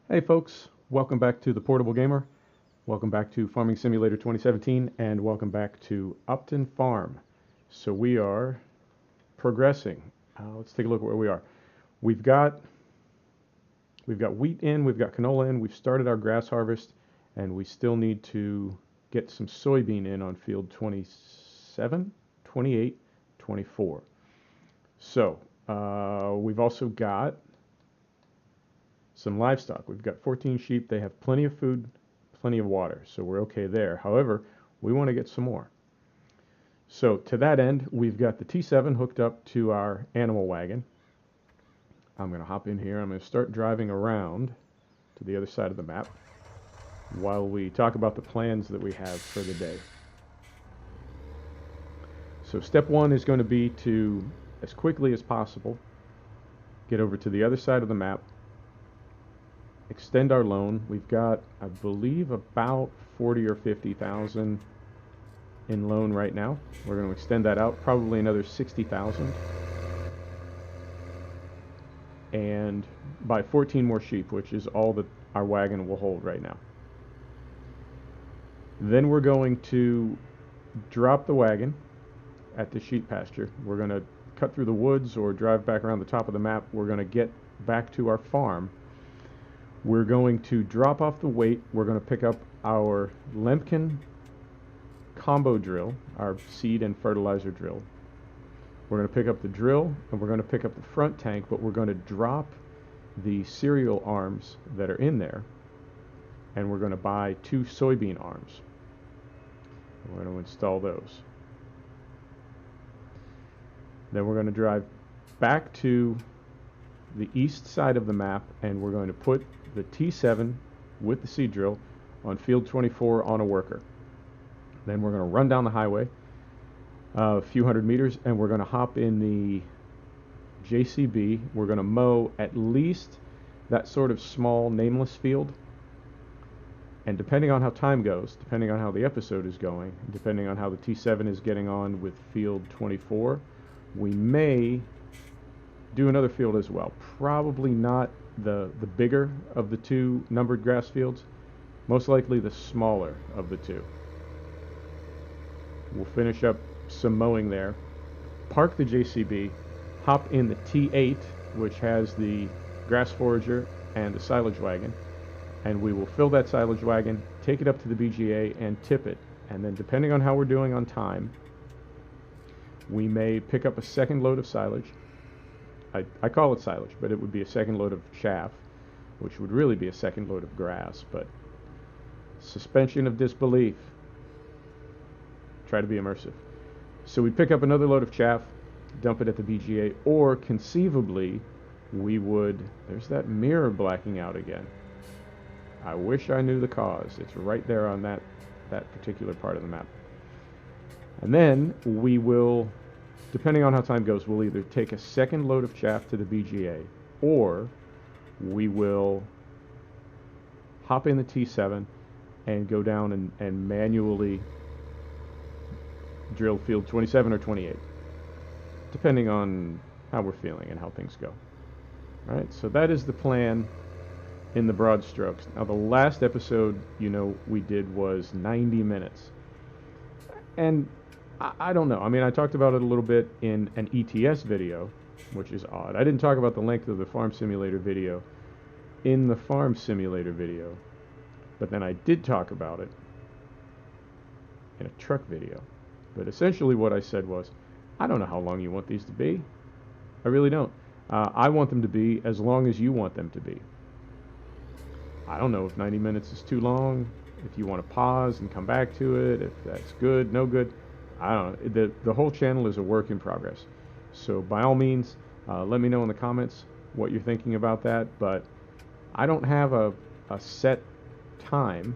Hey folks, welcome back to the Portable Gamer. Welcome back to Farming Simulator 2017 and welcome back to Upton Farm. So we are progressing. Let's take a look at where we are. We've got wheat in, we've got canola in, we've started our grass harvest, and we still need to get some soybean in on field 27, 28, 24. So we've also got some livestock. We've got 14 sheep. They have plenty of food, plenty of water, so we're okay there. However, we want to get some more. So to that end, we've got the T7 hooked up to our animal wagon. I'm going to hop in here. I'm going to start driving around to the other side of the map while we talk about the plans that we have for the day. So step one is going to be to, as quickly as possible, get over to the other side of the map, extend our loan. We've got, I believe, about 40 or 50,000 in loan right now. We're going to extend that out, probably another 60,000, and buy 14 more sheep, which is all that our wagon will hold right now. Then we're going to drop the wagon at the sheep pasture. We're going to cut through the woods or drive back around the top of the map. We're going to get back to our farm. We're going to drop off the weight. We're going to pick up our Lemken combo drill, our seed and fertilizer drill. We're going to pick up the drill, and we're going to pick up the front tank, but we're going to drop the cereal arms that are in there, and we're going to buy 2 soybean arms. We're going to install those. Then we're going to drive back to the east side of the map, and we're going to put the T7 with the seed drill on field 24 on a worker. Then we're going to run down the highway a few hundred meters, and we're going to hop in the JCB. We're going to mow at least that sort of small nameless field, and depending on how time goes, depending on how the episode is going, depending on how the T7 is getting on with field 24, we may do another field as well. Probably not the bigger of the 2 numbered grass fields, most likely the smaller of the 2. We'll finish up some mowing there, park the JCB, hop in the T8, which has the grass forager and the silage wagon, and we will fill that silage wagon, take it up to the BGA, and tip it. And then depending on how we're doing on time, we may pick up a second load of silage. I call it silage, but it would be a second load of chaff, which would really be a second load of grass, but suspension of disbelief. Try to be immersive. So we pick up another load of chaff, dump it at the BGA, or conceivably we would, there's that mirror blacking out again. I wish I knew the cause. It's right there on that particular part of the map. And then we will, depending on how time goes, we'll either take a second load of chaff to the BGA, or we will hop in the T7 and go down and manually drill field 27 or 28, depending on how we're feeling and how things go. All right, so that is the plan in the broad strokes. Now, the last episode, we did was 90 minutes. And I don't know. I mean, I talked about it a little bit in an ETS video, which is odd. I didn't talk about the length of the Farm Simulator video in the Farm Simulator video, but then I did talk about it in a truck video. But essentially what I said was, I don't know how long you want these to be. I really don't. I want them to be as long as you want them to be. I don't know if 90 minutes is too long, if you want to pause and come back to it, if that's good, no good. I don't know. The whole channel is a work in progress. So by all means, let me know in the comments what you're thinking about that. But I don't have a set time.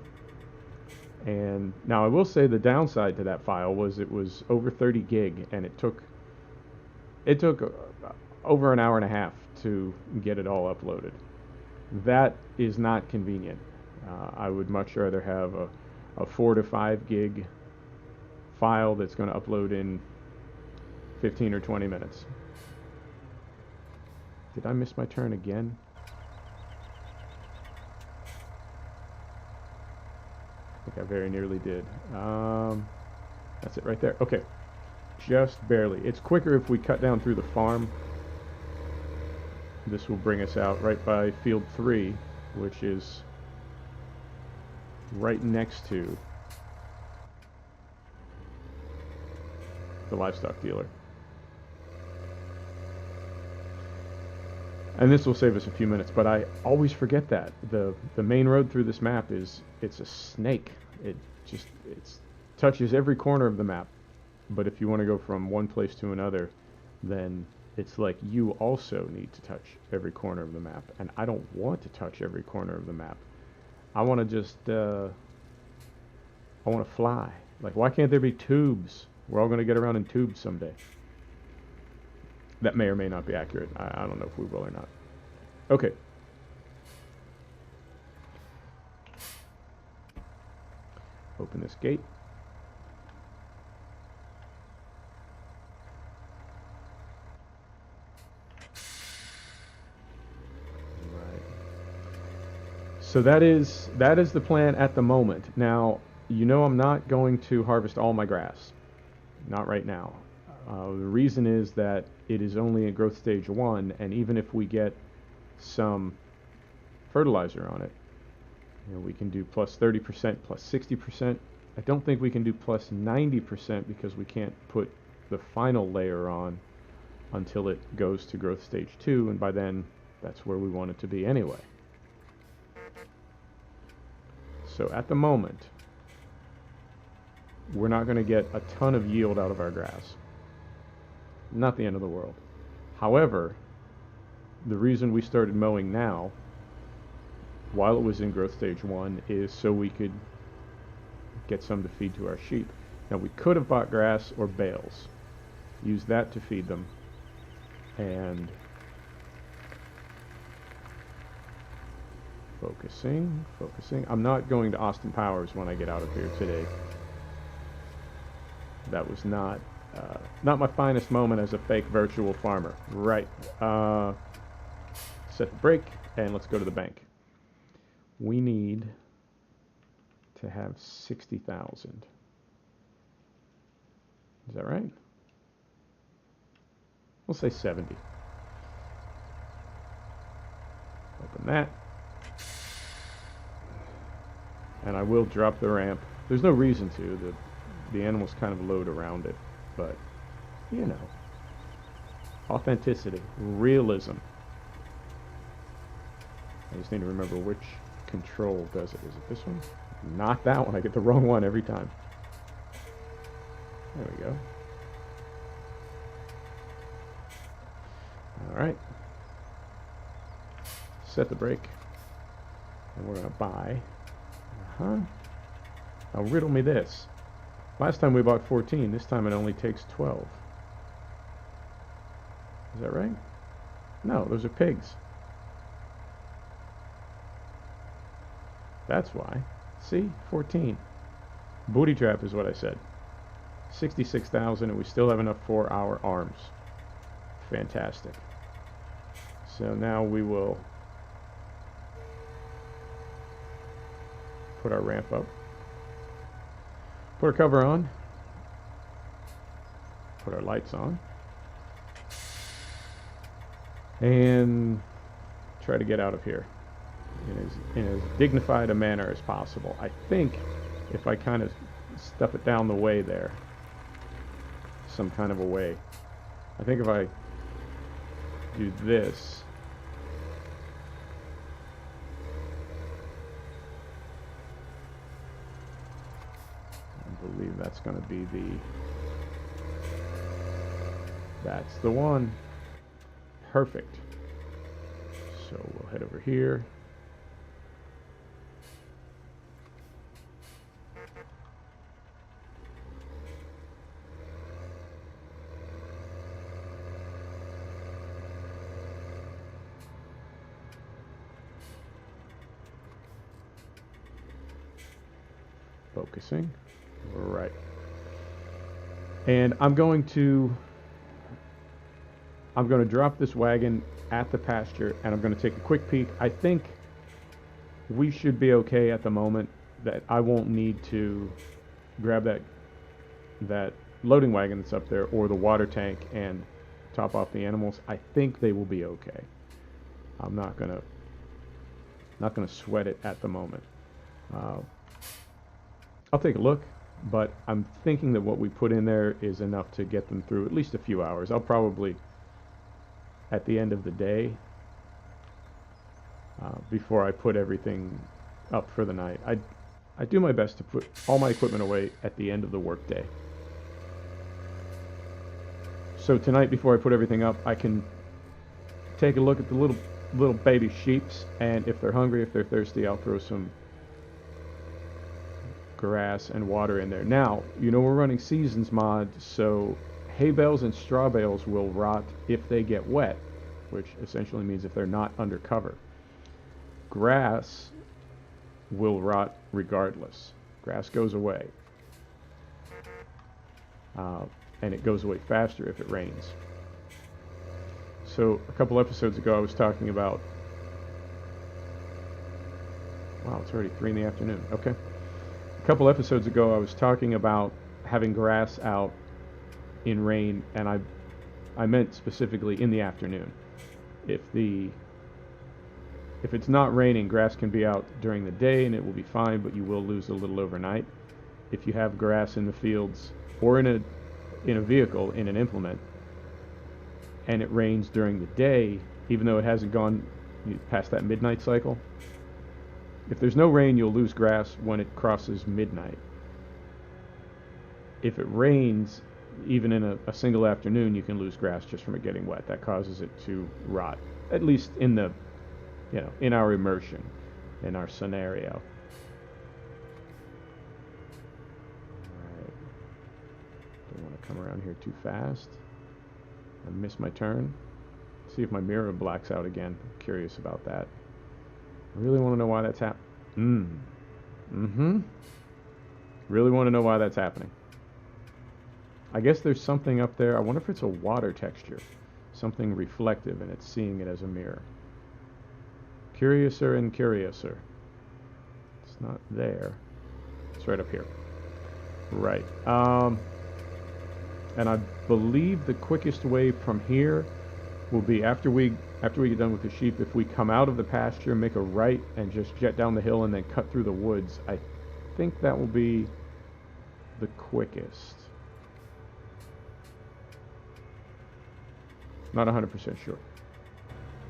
And now I will say the downside to that file was it was over 30 gig, and it took over an hour and a half to get it all uploaded. That is not convenient. I would much rather have a 4 to 5 gig file that's going to upload in 15 or 20 minutes. Did I miss my turn again? think I very nearly did. That's it right there. Okay. Just barely. It's quicker if we cut down through the farm. This will bring us out right by field 3, which is right next to the livestock dealer. And this will save us a few minutes, but I always forget that. The main road through this map it's a snake. It touches every corner of the map. But if you want to go from one place to another, then it's like you also need to touch every corner of the map. And I don't want to touch every corner of the map. I want to just, I want to fly. Like, why can't there be tubes? We're all going to get around in tubes someday. That may or may not be accurate. I don't know if we will or not. Okay. Open this gate. So that is the plan at the moment. Now, you know I'm not going to harvest all my grass. Not right now. The reason is that it is only in growth stage 1, and even if we get some fertilizer on it, you know, we can do plus 30%, plus 60%. I don't think we can do plus 90% because we can't put the final layer on until it goes to growth stage 2, and by then that's where we want it to be anyway. So at the moment, we're not going to get a ton of yield out of our grass. Not the end of the world. However, the reason we started mowing now, while it was in growth stage 1, is so we could get some to feed to our sheep. Now, we could have bought grass or bales, used that to feed them, and focusing. I'm not going to Austin Powers when I get out of here today. That was not my finest moment as a fake virtual farmer. Right. Set the brake, and let's go to the bank. We need to have 60,000. Is that right? We'll say 70. Open that. And I will drop the ramp. There's no reason to. The animals kind of load around it. But, you know. Authenticity. Realism. I just need to remember which control does it. Is it this one? Not that one. I get the wrong one every time. There we go. Alright. Set the brake. And we're going to buy. Now riddle me this. Last time we bought 14. This time it only takes 12. Is that right? No, those are pigs. That's why. See? 14. Booty trap is what I said. 66,000, and we still have enough for our arms. Fantastic. So now we will put our ramp up. Put our cover on. Put our lights on. And try to get out of here in as dignified a manner as possible. I think if I kind of stuff it down the way there, some kind of a way, I think if I do this, I believe that's going to be that's the one. Perfect. So we'll head over here. Focusing. Right. And I'm going to drop this wagon at the pasture, and I'm going to take a quick peek. I think we should be okay at the moment. that I won't need to grab that loading wagon that's up there or the water tank and top off the animals, I think they will be okay. I'm not gonna sweat it at the moment. I'll take a look, but I'm thinking that what we put in there is enough to get them through at least a few hours. I'll probably, at the end of the day, before I put everything up for the night, I do my best to put all my equipment away at the end of the workday. So tonight, before I put everything up, I can take a look at the little baby sheeps, and if they're hungry, if they're thirsty, I'll throw some grass and water in there. Now, you know we're running seasons mod, so hay bales and straw bales will rot if they get wet, which essentially means if they're not under cover. Grass will rot regardless. Grass goes away. And it goes away faster if it rains. So a couple episodes ago I was talking about... Wow, it's already 3 in the afternoon. Okay. A couple episodes ago I was talking about having grass out in rain, and I meant specifically in the afternoon. If it's not raining, grass can be out during the day and it will be fine, but you will lose a little overnight. If you have grass in the fields or in a vehicle, in an implement, and it rains during the day, even though it hasn't gone past that midnight cycle, if there's no rain, you'll lose grass when it crosses midnight. If it rains, even in a single afternoon, you can lose grass just from it getting wet. That causes it to rot, at least in in our immersion, in our scenario. Alright. Don't want to come around here too fast. I miss my turn. See if my mirror blacks out again. I'm curious about that. I really want to know why that's happening. Really want to know why that's happening. I guess there's something up there. I wonder if it's a water texture. Something reflective, and it's seeing it as a mirror. Curiouser and curiouser. It's not there. It's right up here. Right. And I believe the quickest way from here will be after we get done with the sheep, if we come out of the pasture, make a right, and just jet down the hill and then cut through the woods. I think that will be the quickest. Not 100% sure.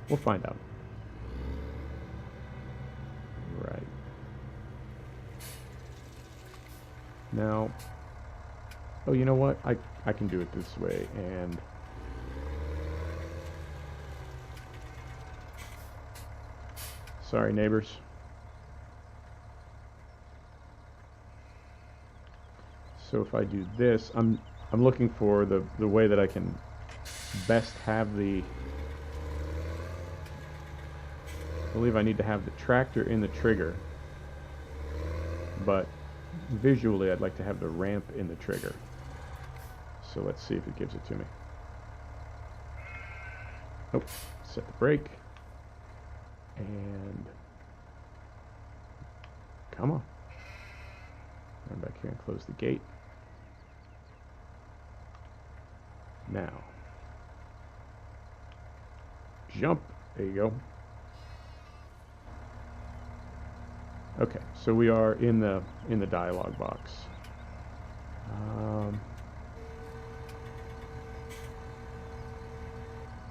We'll find out. Right. Now, oh, you know what? I can do it this way, and sorry, neighbors. So if I do this, I'm looking for the way that I can best have I believe I need to have the tractor in the trigger, but visually I'd like to have the ramp in the trigger. So let's see if it gives it to me. Oh, set the brake. And come on. Run back here and close the gate. Now. Jump. There you go. Okay, so we are in the dialog box.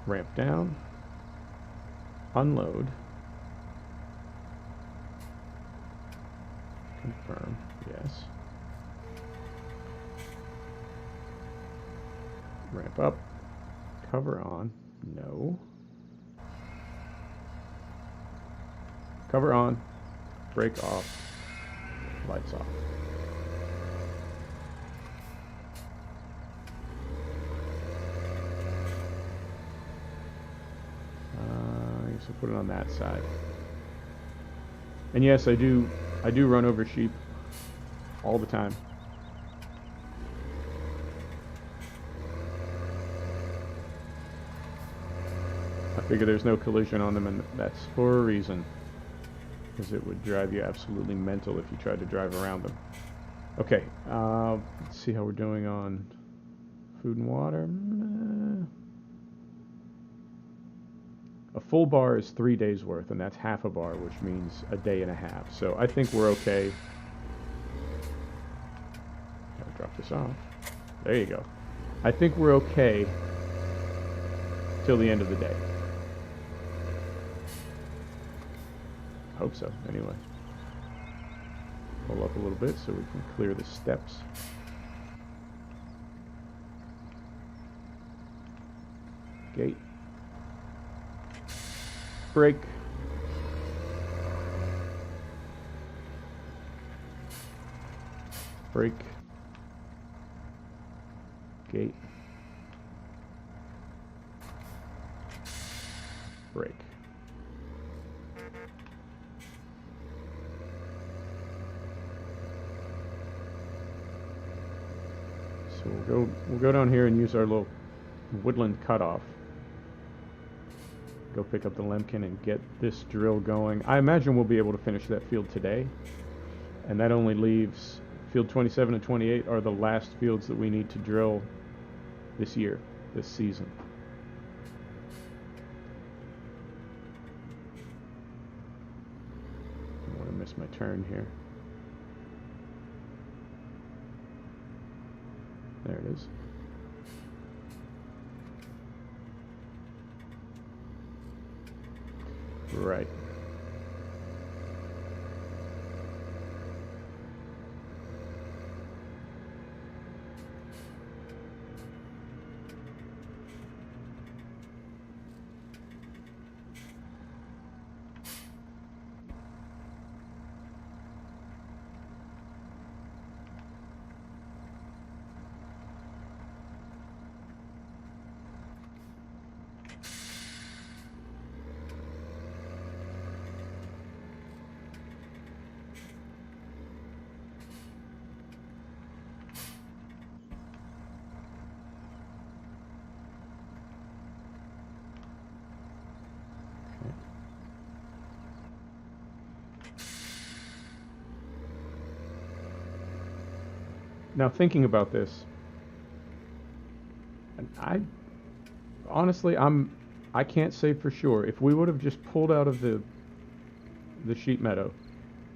Ramp down. Unload. Confirm. Yes. Ramp up. Cover on. No. Cover on. Brake off. Lights off. I guess I'll put it on that side. And yes, I do run over sheep all the time. I figure there's no collision on them, and that's for a reason. because it would drive you absolutely mental if you tried to drive around them. Okay, let's see how we're doing on food and water. A full bar is 3 days worth, and that's half a bar, which means a day and a half. So I think we're okay. Gotta drop this off. There you go. I think we're okay till the end of the day. Hope so, anyway. Pull up a little bit so we can clear the steps. Gate. Brake. Brake. Gate. Brake. So we'll go down here and use our little woodland cutoff. Go pick up the Lemkin and get this drill going. I imagine we'll be able to finish that field today. And that only leaves field 27 and 28 are the last fields that we need to drill this year, this season. I don't want to miss my turn here. There it is. Right. Now thinking about this, I honestly I can't say for sure. If we would have just pulled out of the sheep meadow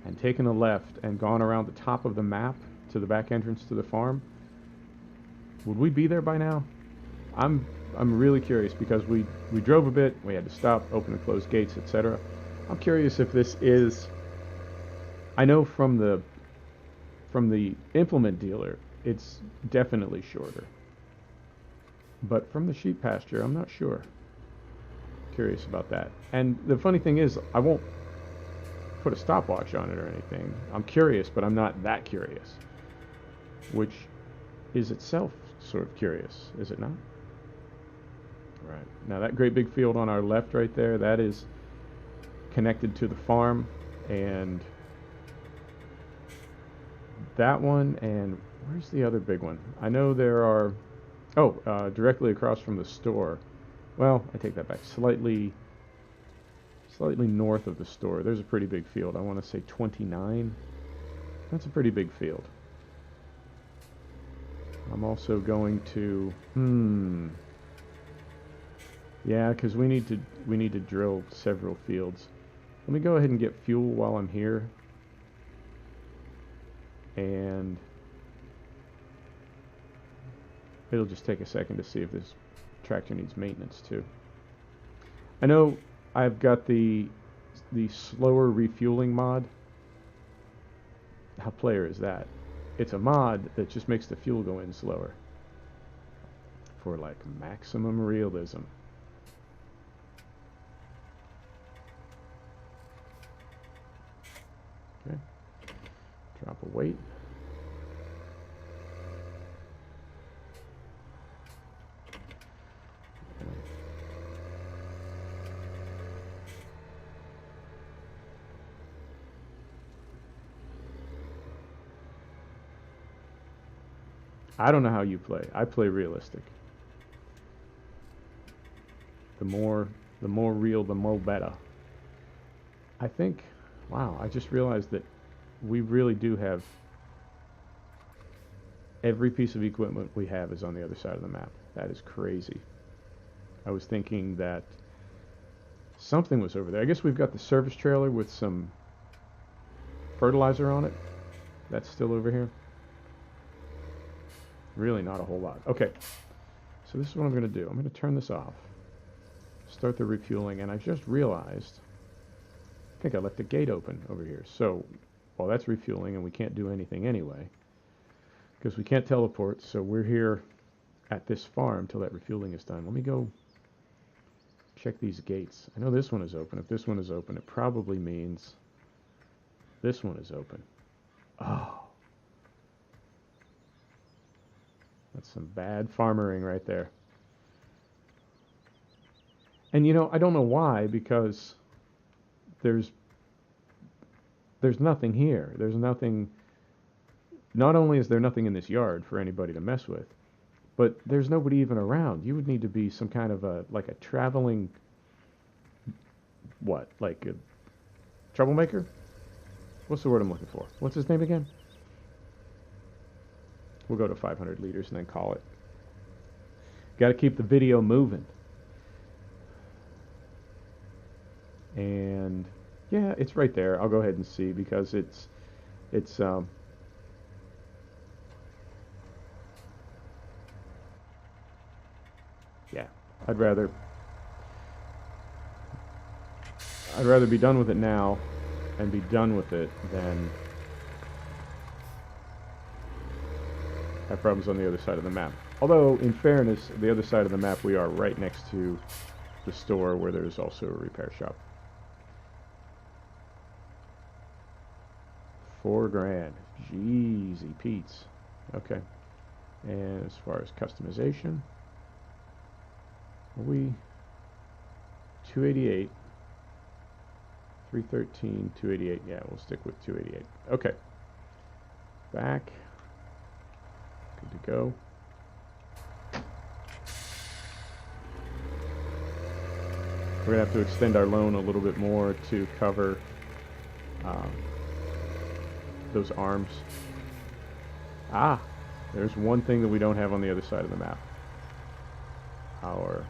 and taken a left and gone around the top of the map to the back entrance to the farm, would we be there by now? I'm really curious because we drove a bit, we had to stop, open and close gates, etc. I'm curious if this is. I know from the implement dealer, it's definitely shorter. But from the sheep pasture, I'm not sure. Curious about that. And the funny thing is, I won't put a stopwatch on it or anything. I'm curious, but I'm not that curious. Which is itself sort of curious, is it not? Right. Now that great big field on our left right there, that is connected to the farm, and that one, and where's the other big one? I know there are, directly across from the store. Well, I take that back. Slightly north of the store, there's a pretty big field. I want to say 29. That's a pretty big field. I'm also going to, yeah, because we need to drill several fields. Let me go ahead and get fuel while I'm here. And it'll just take a second to see if this tractor needs maintenance too. I know I've got the slower refueling mod. How player is that? It's a mod that just makes the fuel go in slower for like maximum realism. Okay. Drop a weight. I don't know how you play. I play realistic. The more real, the more better. I think Wow, I just realized that we really do have every piece of equipment we have is on the other side of the map. That is crazy. I was thinking that something was over there. I guess we've got the service trailer with some fertilizer on it. That's still over here. Really not a whole lot. Okay, so this is what I'm going to do. I'm going to turn this off, start the refueling, and I just realized, I think I left the gate open over here. So while that's refueling, and we can't do anything anyway, because we can't teleport, so we're here at this farm till that refueling is done. Let me go check these gates. I know this one is open. If this one is open, it probably means this one is open. Oh. That's some bad farmering right there. And you know, I don't know why, because there's nothing here. There's nothing. Not only is there nothing in this yard for anybody to mess with, but there's nobody even around. You would need to be some kind of like a traveling, what, like a troublemaker? What's the word I'm looking for? What's his name again? We'll go to 500 liters and then call it. Got to keep the video moving. And yeah, it's right there. I'll go ahead and see, because it's yeah, I'd rather be done with it now and be done with it than have problems on the other side of the map. Although, in fairness, the other side of the map, we are right next to the store where there's also a repair shop. 4 grand. Jeezy Pete's. Okay. And as far as customization, are we 288, 313, 288. Yeah, we'll stick with 288. Okay. Back. Good to go. We're going to have to extend our loan a little bit more to cover those arms. Ah, there's one thing that we don't have on the other side of the map. Our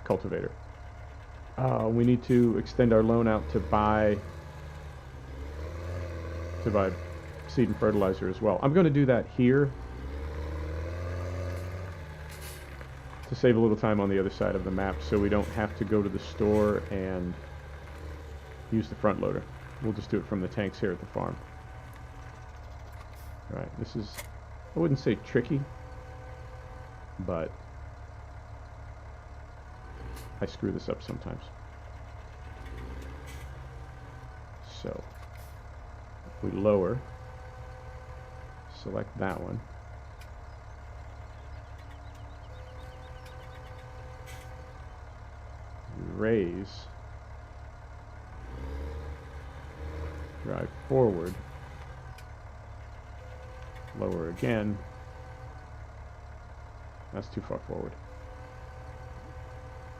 cultivator. We need to extend our loan out to buy seed and fertilizer as well. I'm going to do that here to save a little time on the other side of the map, so we don't have to go to the store and use the front loader. We'll just do it from the tanks here at the farm. Alright, this is, I wouldn't say tricky, but I screw this up sometimes. So, if we lower, select that one. Raise, drive forward, lower again. That's too far forward.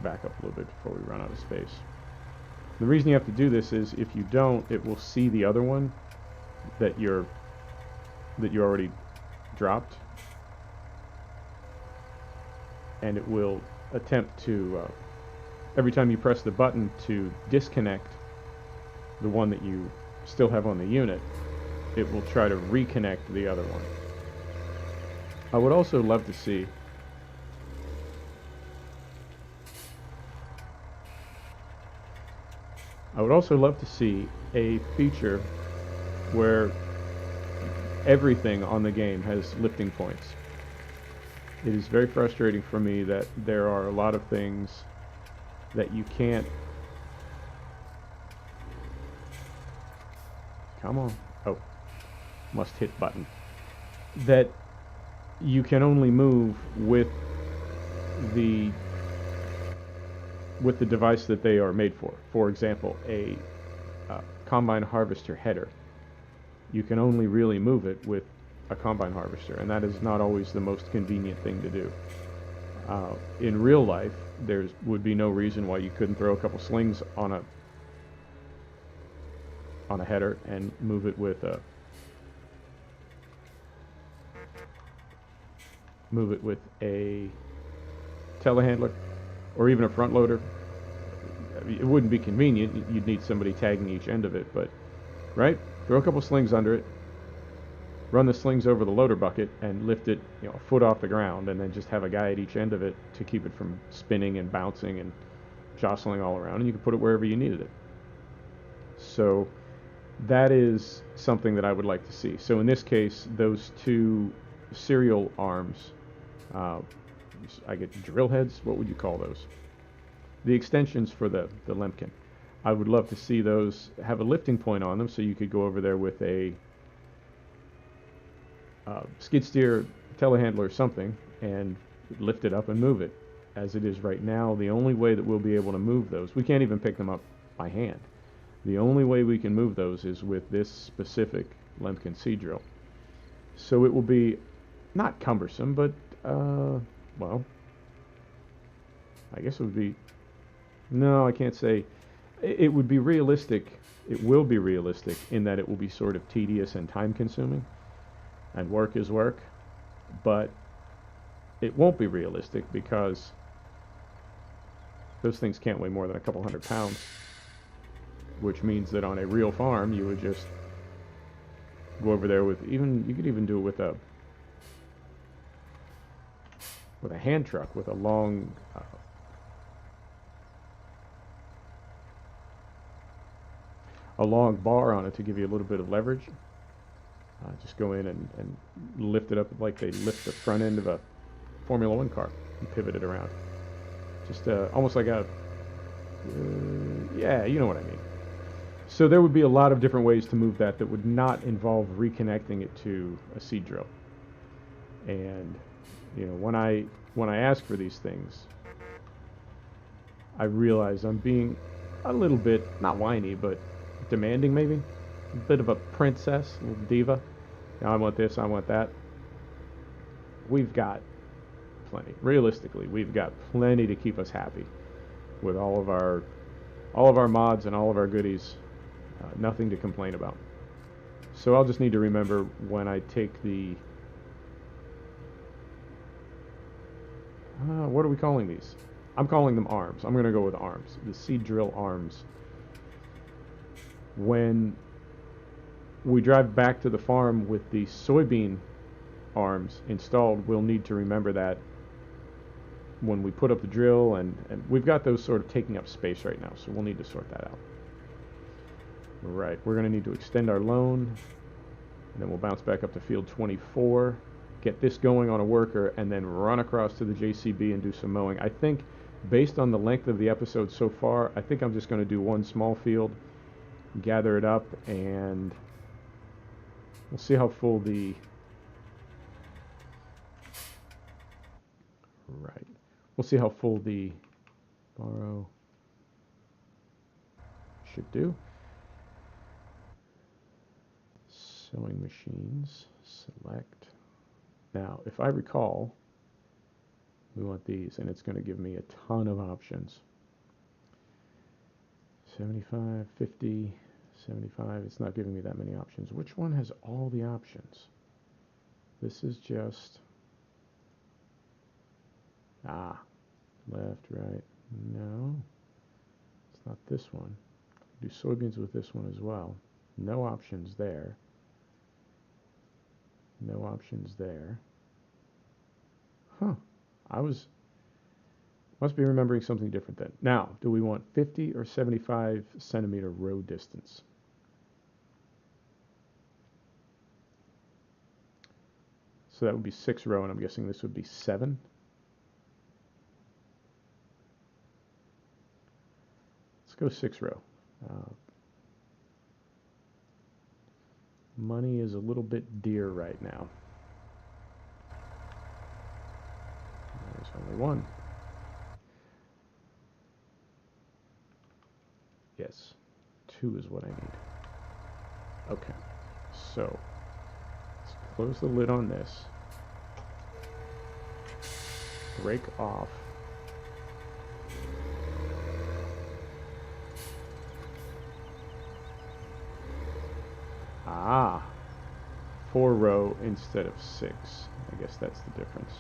Back up a little bit before we run out of space. The reason you have to do this is if you don't, it will see the other one that you already dropped, and it will attempt to every time you press the button to disconnect the one that you still have on the unit, it will try to reconnect the other one. I would also love to see a feature where everything on the game has lifting points. It is very frustrating for me that there are a lot of things that you can't. Come on. Oh, must hit button. That you can only move with the device that they are made for. For example, a combine harvester header. You can only really move it with a combine harvester, and that is not always the most convenient thing to do. In real life, there would be no reason why you couldn't throw a couple slings on on a header and move it with a telehandler or even a front loader. I mean, it wouldn't be convenient. You'd need somebody tagging each end of it, but right, throw a couple slings under it, run the slings over the loader bucket, and lift it, a foot off the ground, and then just have a guy at each end of it to keep it from spinning and bouncing and jostling all around, and you can put it wherever you needed it. So that is something that I would like to see. So in this case, those two serial arms, I get drill heads. What would you call those? The extensions for the Lemkin. I would love to see those have a lifting point on them, so you could go over there with a skid steer, telehandler, or something, and lift it up and move it. As it is right now, the only way that we'll be able to move those, we can't even pick them up by hand. The only way we can move those is with this specific Lemkin seed drill. So it will be not cumbersome, but well, I guess it would be, no, I can't say. It would be realistic. It will be realistic in that it will be sort of tedious and time consuming, and work is work, but it won't be realistic because those things can't weigh more than a couple 100 pounds, which means that on a real farm you would just go over there with, you could even do it with a hand truck with a long bar on it to give you a little bit of leverage. Just go in and lift it up like they lift the front end of a Formula One car and pivot it around. Just almost like a, yeah, you know what I mean. So there would be a lot of different ways to move that would not involve reconnecting it to a seed drill. And when I ask for these things, I realize I'm being a little bit, not whiny, but demanding maybe. A bit of a princess, a little diva. I want this, I want that. We've got plenty. Realistically, we've got plenty to keep us happy with all of our mods and all of our goodies. Nothing to complain about. So I'll just need to remember when I take the what are we calling these? I'm calling them arms. I'm going to go with arms. The seed drill arms. When we drive back to the farm with the soybean arms installed, we'll need to remember that when we put up the drill, and we've got those sort of taking up space right now, so we'll need to sort that out. Right, we're going to need to extend our loan, and then we'll bounce back up to field 24, get this going on a worker, and then run across to the JCB and do some mowing. I think, based on the length of the episode so far, I think I'm just going to do one small field, gather it up, and we'll see how full the... Right. We'll see how full the borrow should do. Sewing machines, select. Now, if I recall, we want these, and it's going to give me a ton of options. 75, 50, 75. It's not giving me that many options. Which one has all the options? This is just... left, right. No, it's not this one. Do soybeans with this one as well. No options there. No options there. Huh. Must be remembering something different then. Now, do we want 50 or 75 centimeter row distance? So that would be 6 row, and I'm guessing this would be 7. Let's go 6 row. Money is a little bit dear right now. There's only one. Yes, 2 is what I need. Okay, so let's close the lid on this. Break off. Ah, 4-row instead of 6. I guess that's the difference.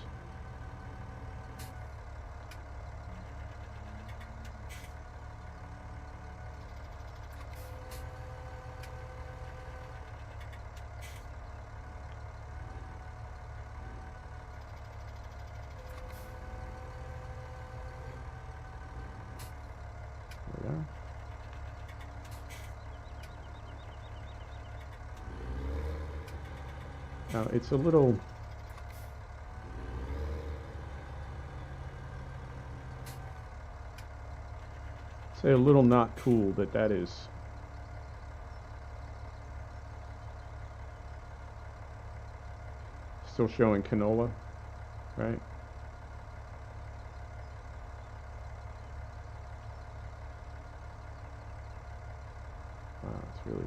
There we are. Now it's a little not cool that that is still showing canola, right? Wow, it's really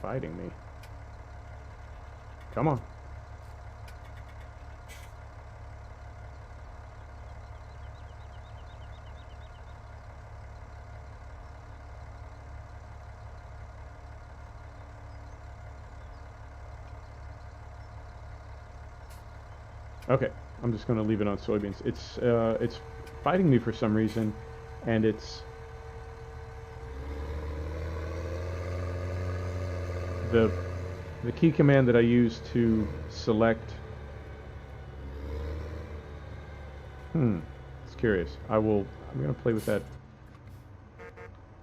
fighting me. Come on. Okay, I'm just going to leave it on soybeans. It's fighting me for some reason, and it's the key command that I use to select. It's curious. I'm going to play with that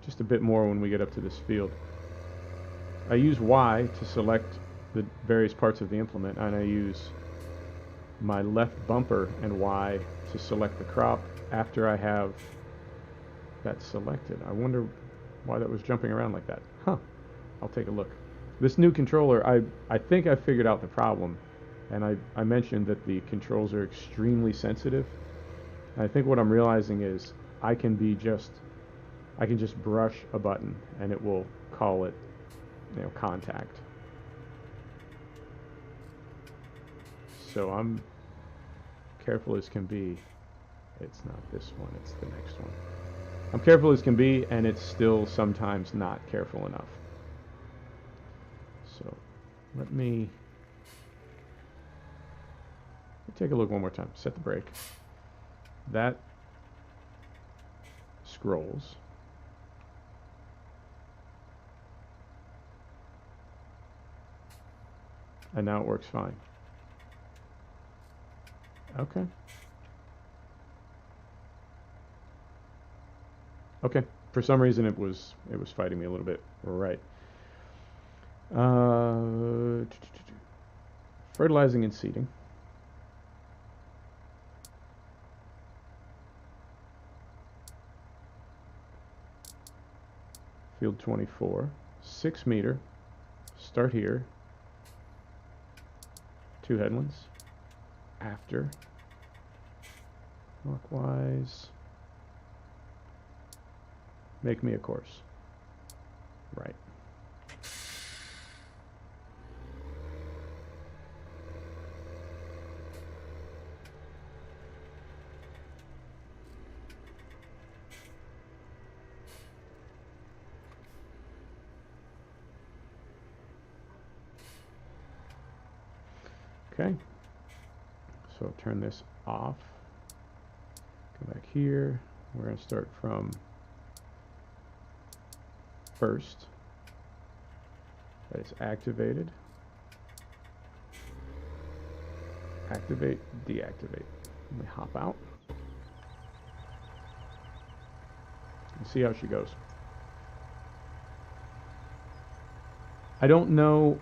just a bit more when we get up to this field. I use Y to select the various parts of the implement, and I use my left bumper and Y to select the crop after I have that selected. I wonder why that was jumping around like that. I'll take a look. This new controller, I think I figured out the problem, and I mentioned that the controls are extremely sensitive. And I think what I'm realizing is I can just brush a button and it will call it, contact. So I'm careful as can be. It's not this one, it's the next one. I'm careful as can be, and it's still sometimes not careful enough. So let me take a look one more time. Set the brake. That scrolls. And now it works fine. Okay. Okay. For some reason it was fighting me a little bit. Right. Fertilizing and seeding. Field 24. 6 meter. Start here. 2 headlands. After. Clockwise. Make me a course. Right. Okay, so turn this off, go back here, we're going to start from first, that is activated, activate, deactivate. Let me hop out and see how she goes. I don't know.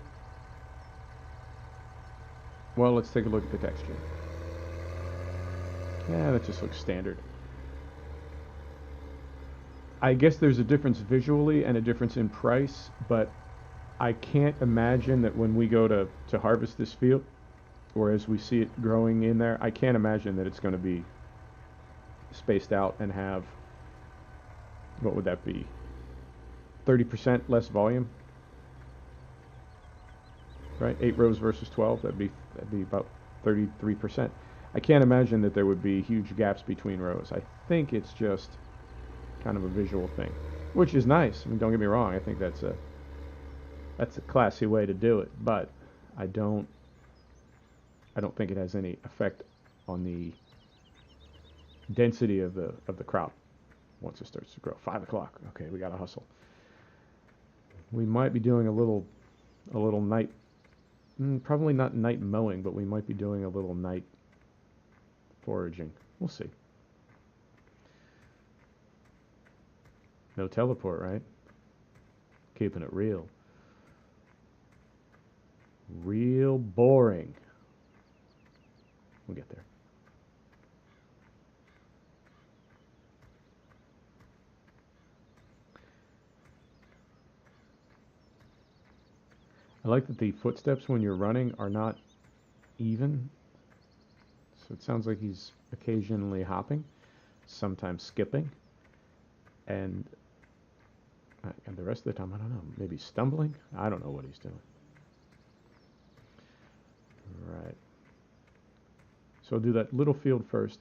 Well, let's take a look at the texture. Yeah, that just looks standard. I guess there's a difference visually and a difference in price, but I can't imagine that when we go to harvest this field, or as we see it growing in there, I can't imagine that it's going to be spaced out and have, what would that be, 30% less volume? Right, 8 rows versus 12, that'd be about 33%. I can't imagine that there would be huge gaps between rows. I think it's just kind of a visual thing, which is nice. I mean, don't get me wrong. I think that's That's a classy way to do it, but I don't think it has any effect on the density of the crop once it starts to grow. 5 o'clock. Okay, we gotta hustle. We might be doing a little night, probably not night mowing, but we might be doing a little night foraging. We'll see. No teleport, right? Keeping it real. Real boring. We'll get there. I like that the footsteps when you're running are not even. So it sounds like he's occasionally hopping, sometimes skipping, and the rest of the time, I don't know, maybe stumbling? I don't know what he's doing. Right. So I'll do that little field first.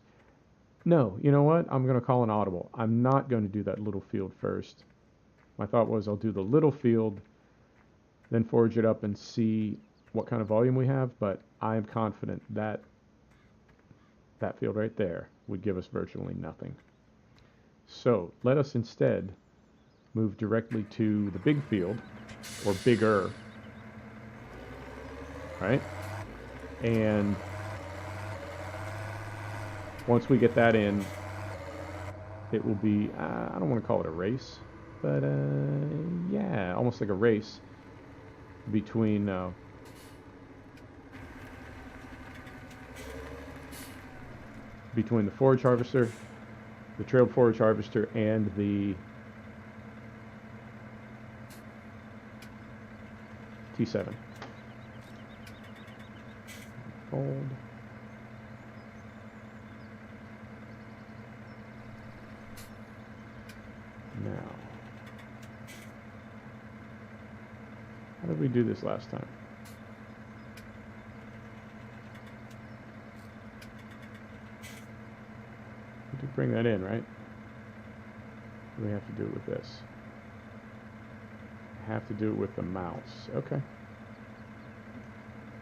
No, you know what? I'm going to call an audible. I'm not going to do that little field first. My thought was I'll do the little field, then forage it up and see what kind of volume we have, but I am confident that that field right there would give us virtually nothing. So let us instead move directly to the big field, or bigger, right? And once we get that in, it will be, I don't want to call it a race, but yeah, almost like a race between the forage harvester, the trailed forage harvester, and the T7. Fold. Now, how did we do this last time? We did bring that in, right? We have to do it with this. I have to do it with the mouse. Okay.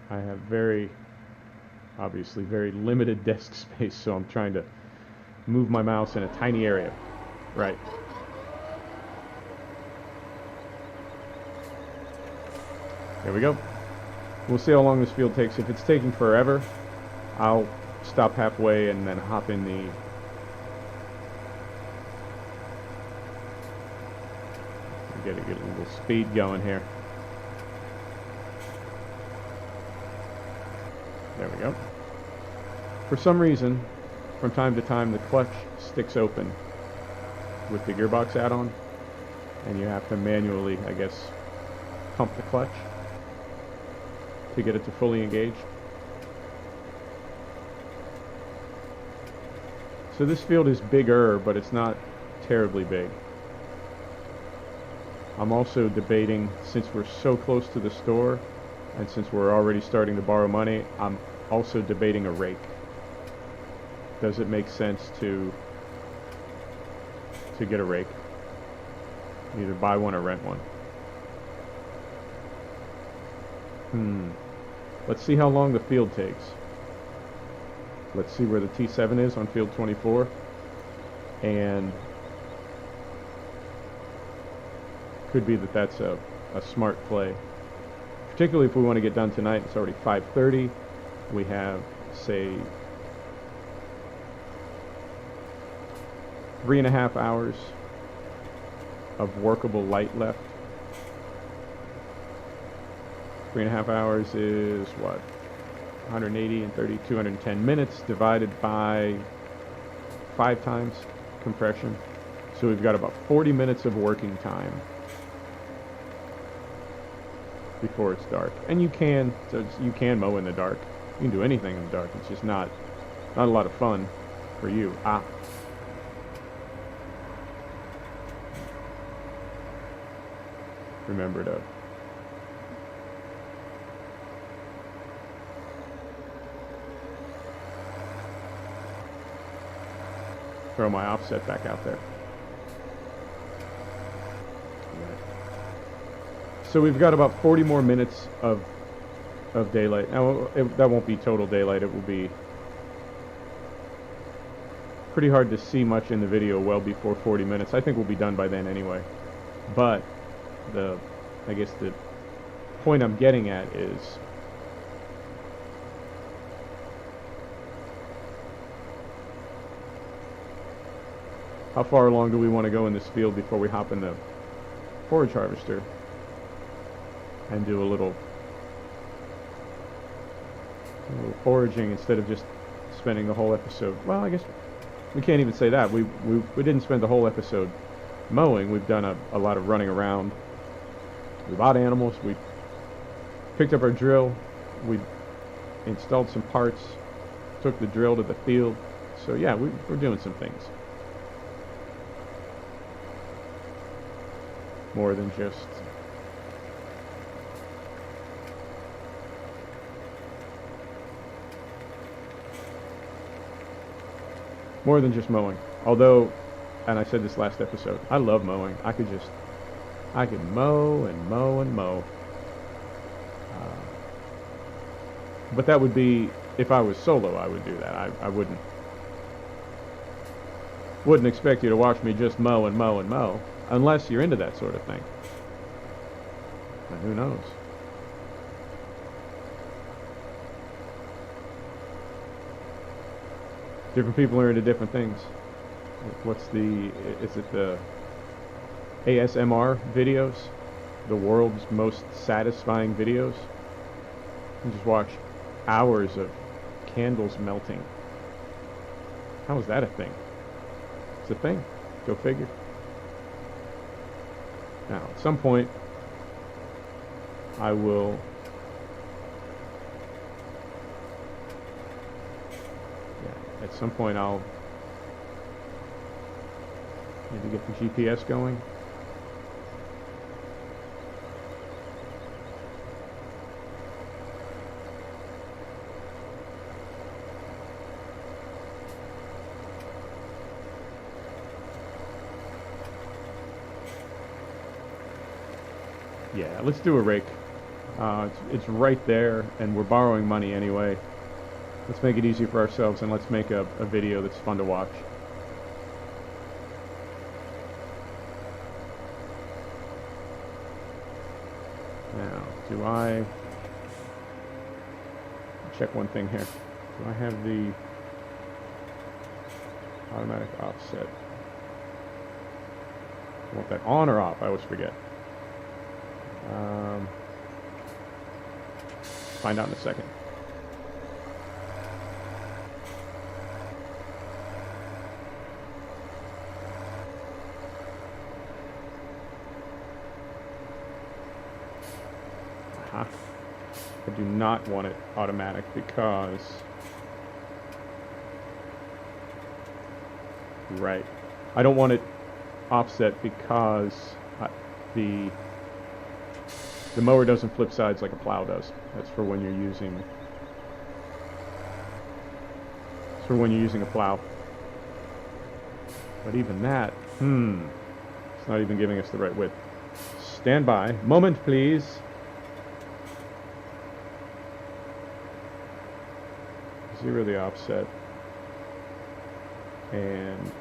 I have obviously very limited desk space, so I'm trying to move my mouse in a tiny area. Right. There we go. We'll see how long this field takes. If it's taking forever, I'll stop halfway and then hop in the... Get a little speed going here. There we go. For some reason, from time to time, the clutch sticks open with the Gearbox add-on, and you have to manually, I guess, pump the clutch to get it to fully engage. So this field is bigger, but it's not terribly big. I'm also debating, since we're so close to the store, and since we're already starting to borrow money, I'm also debating a rake. Does it make sense to get a rake? Either buy one or rent one. Let's see how long the field takes. Let's see where the T7 is on field 24. And could be that that's a smart play. Particularly if we want to get done tonight. It's already 5:30. We have, say, 3.5 hours of workable light left. 3.5 hours is what? 180 and 30, 210 minutes divided by 5 times compression. So we've got about 40 minutes of working time before it's dark. And you can mow in the dark. You can do anything in the dark. It's just not a lot of fun for you. Remember to throw my offset back out there. So we've got about 40 more minutes of daylight. Now, that won't be total daylight. It will be pretty hard to see much in the video well before 40 minutes. I think we'll be done by then anyway. But I guess the point I'm getting at is how far along do we want to go in this field before we hop in the forage harvester and do a little foraging instead of just spending the whole episode. Well, I guess we can't even say that. We didn't spend the whole episode mowing. We've done a lot of running around. We bought animals. We picked up our drill. We installed some parts. Took the drill to the field. So yeah, we're doing some things. More than just mowing. Although, and I said this last episode, I love mowing. I could mow and mow and mow. But that would be, if I was solo, I would do that. I wouldn't expect you to watch me just mow and mow and mow, unless you're into that sort of thing. And who knows? Different people are into different things. Is it the ASMR videos? The world's most satisfying videos? You just watch hours of candles melting. How is that a thing? It's a thing. Go figure. Now, at some point, I will... At some point I'll need to get the GPS going. Yeah, let's do a rake. It's right there, and we're borrowing money anyway. Let's make it easy for ourselves, and let's make a video that's fun to watch. Now, check one thing here. Do I have the automatic offset? I want that on or off? I always forget. Find out in a second. I do not want it automatic because... Right. I don't want it offset because the mower doesn't flip sides like a plow does. That's for when you're using... It's for when you're using a plow. But even that, it's not even giving us the right width. Stand by. Moment, please. Zero the offset, and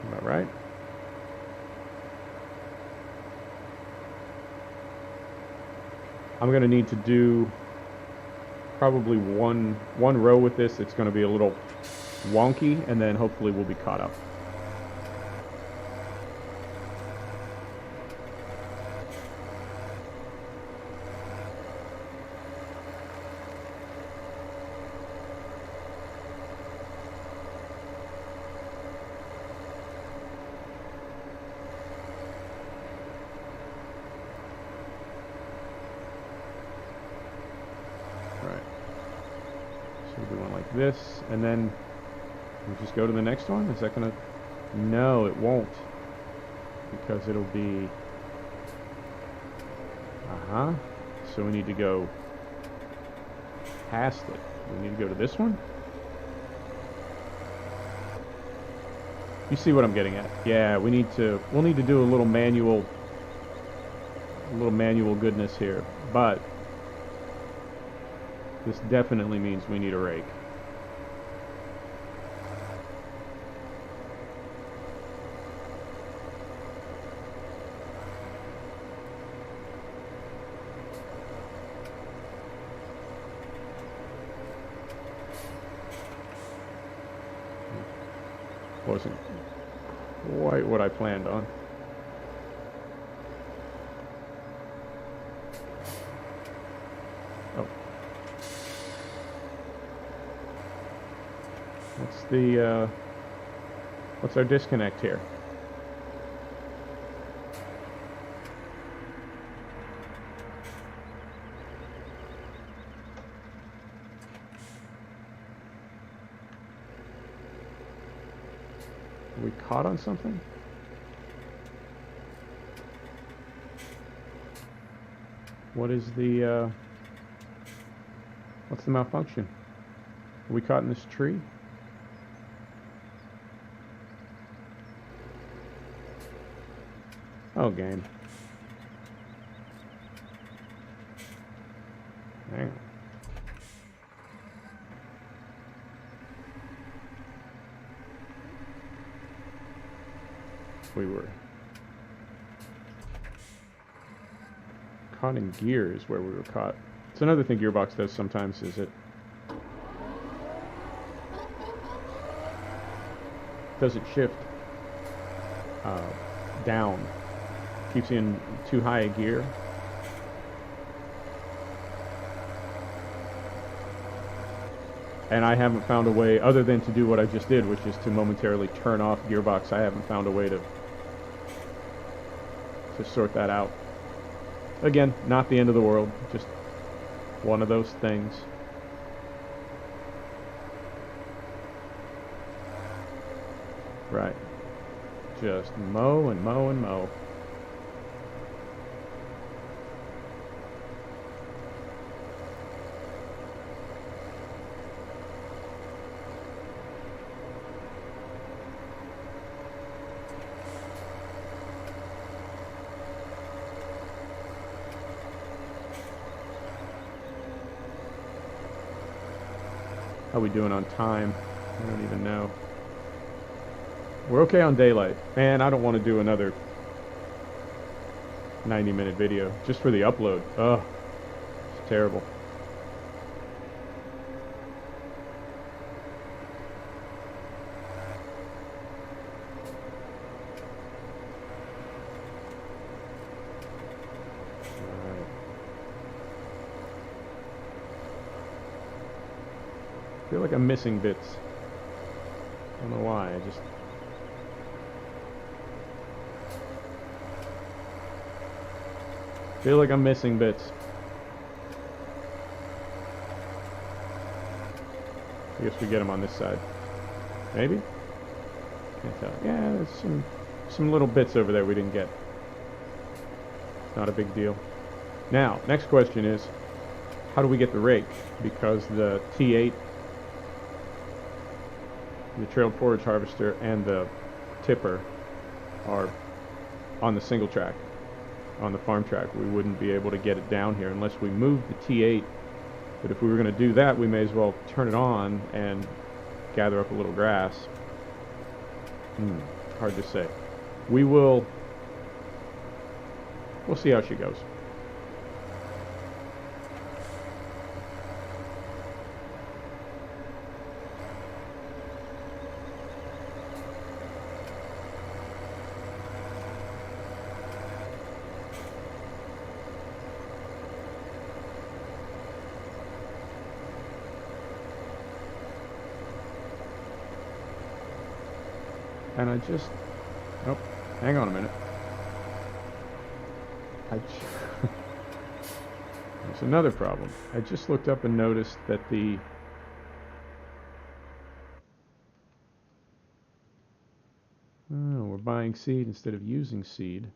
am I right? I'm going to need to do probably one row with this. It's going to be a little wonky, and then hopefully we'll be caught up. This, and then we'll just go to the next one. Is that gonna... No, it won't, because it'll be... So we need to go past it. We need to go to this one? You see what I'm getting at? Yeah, we'll need to do a little manual goodness here, but this definitely means we need a rake. Wasn't quite what I planned on. Oh. What's our disconnect here? Are we caught on something? What is the, what's the malfunction? Are we caught in this tree? Oh, game. Hang on. We were caught in gear is where we were caught. It's another thing Gearbox does sometimes is it doesn't shift down. Keeps you in too high a gear. And I haven't found a way, other than to do what I just did, which is to momentarily turn off Gearbox, I haven't found a way to sort that out. Again, not the end of the world, just one of those things. Right. Just mow and mow and mow. How we doing on time? I don't even know. We're okay on daylight. Man, I don't want to do another 90-minute video just for the upload. Ugh, it's terrible. I feel like I'm missing bits. I don't know why, I just... feel like I'm missing bits. I guess we get them on this side. Maybe? Can't tell. Yeah, there's some little bits over there we didn't get. Not a big deal. Now, next question is, how do we get the rake? Because the T8, the trailed forage harvester, and the tipper are on the single track, on the farm track. We wouldn't be able to get it down here unless we moved the T8. But if we were going to do that, we may as well turn it on and gather up a little grass. Hard to say. We'll see how she goes. And I just... oh, hang on a minute. There's another problem. I just looked up and noticed that the... oh, we're buying seed instead of using seed.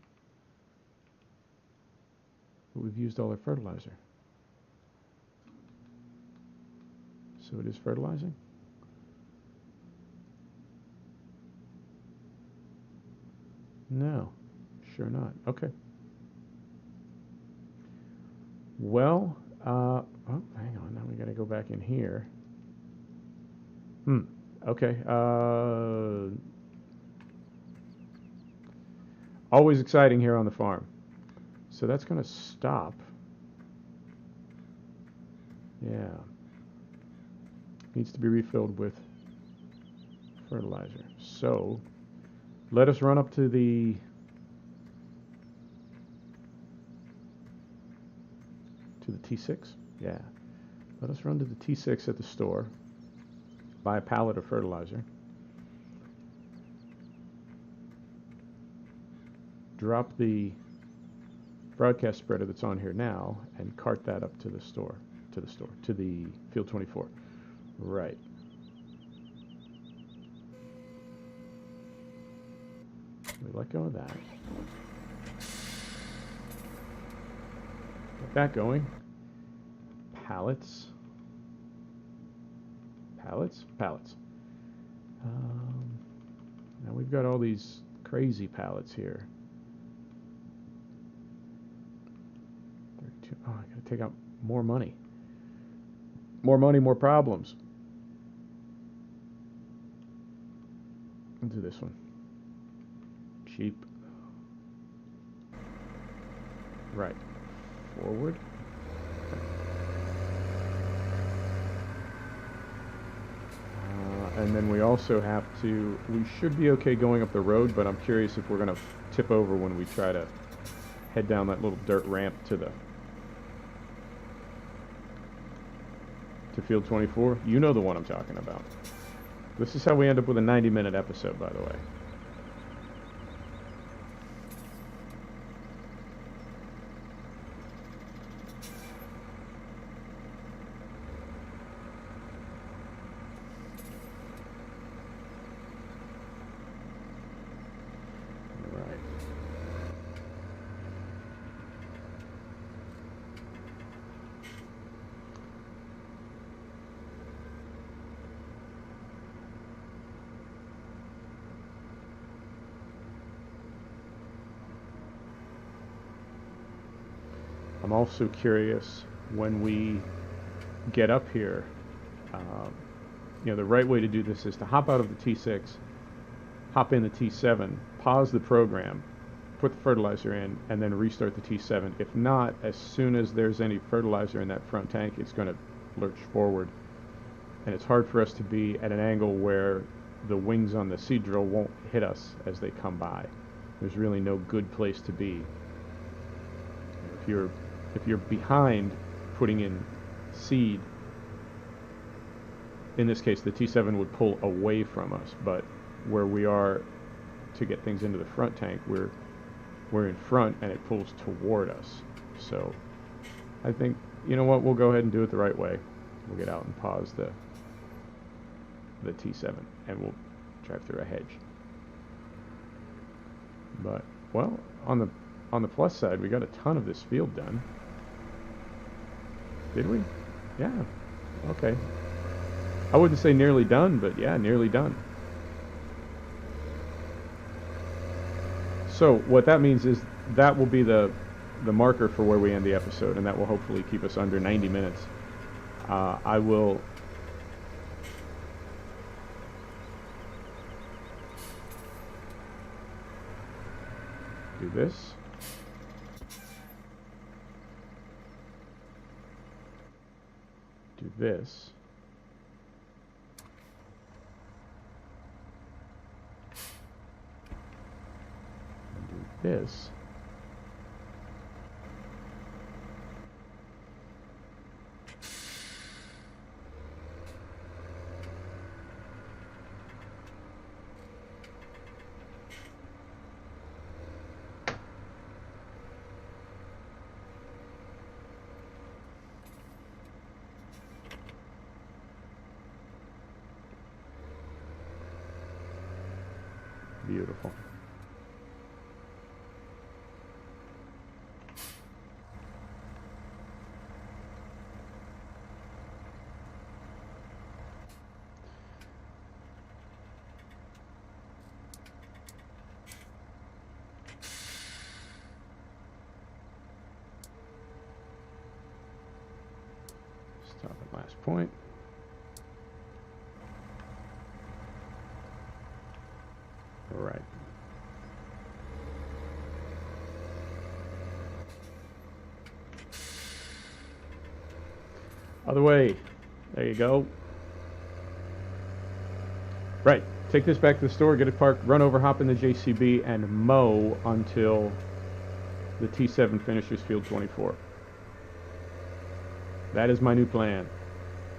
But we've used all our fertilizer. So it is fertilizing? No, sure not. Okay. Well, oh, hang on. Now we got to go back in here. Okay. Always exciting here on the farm. So that's going to stop. Yeah. Needs to be refilled with fertilizer. So let us run up to the T6. Yeah. Let us run to the T6 at the store. Buy a pallet of fertilizer. Drop the broadcast spreader that's on here now and cart that up to the store, to the Field 24. Right. We let go of that. Get that going. Pallets. Pallets? Pallets. Now we've got all these crazy pallets here. 32. Oh, I gotta take out more money. More money, more problems. I'll do this one. Cheap. Right. Forward. And then we also have to, we should be okay going up the road, but I'm curious if we're going to tip over when we try to head down that little dirt ramp to Field 24. You know the one I'm talking about. This is how we end up with a 90-minute episode, by the way. I'm also curious when we get up here, the right way to do this is to hop out of the T6, hop in the T7, pause the program, put the fertilizer in, and then restart the T7. If not, as soon as there's any fertilizer in that front tank, it's going to lurch forward. And it's hard for us to be at an angle where the wings on the seed drill won't hit us as they come by. There's really no good place to be. If you're behind putting in seed, in this case the T7 would pull away from us, but where we are to get things into the front tank, we're in front and it pulls toward us. So I think, you know what, we'll go ahead and do it the right way. We'll get out and pause the T7 and we'll drive through a hedge. But, well, on the plus side, we got a ton of this field done. Did we? Yeah. Okay. I wouldn't say nearly done, but yeah, nearly done. So what that means is that will be the marker for where we end the episode, and that will hopefully keep us under 90 minutes. I will do this. Do this. And do this. Beautiful. point. All right. Other way. There you go. Right. Take this back to the store, get it parked, run over, hop in the JCB, and mow until the T7 finishes field 24. That is my new plan.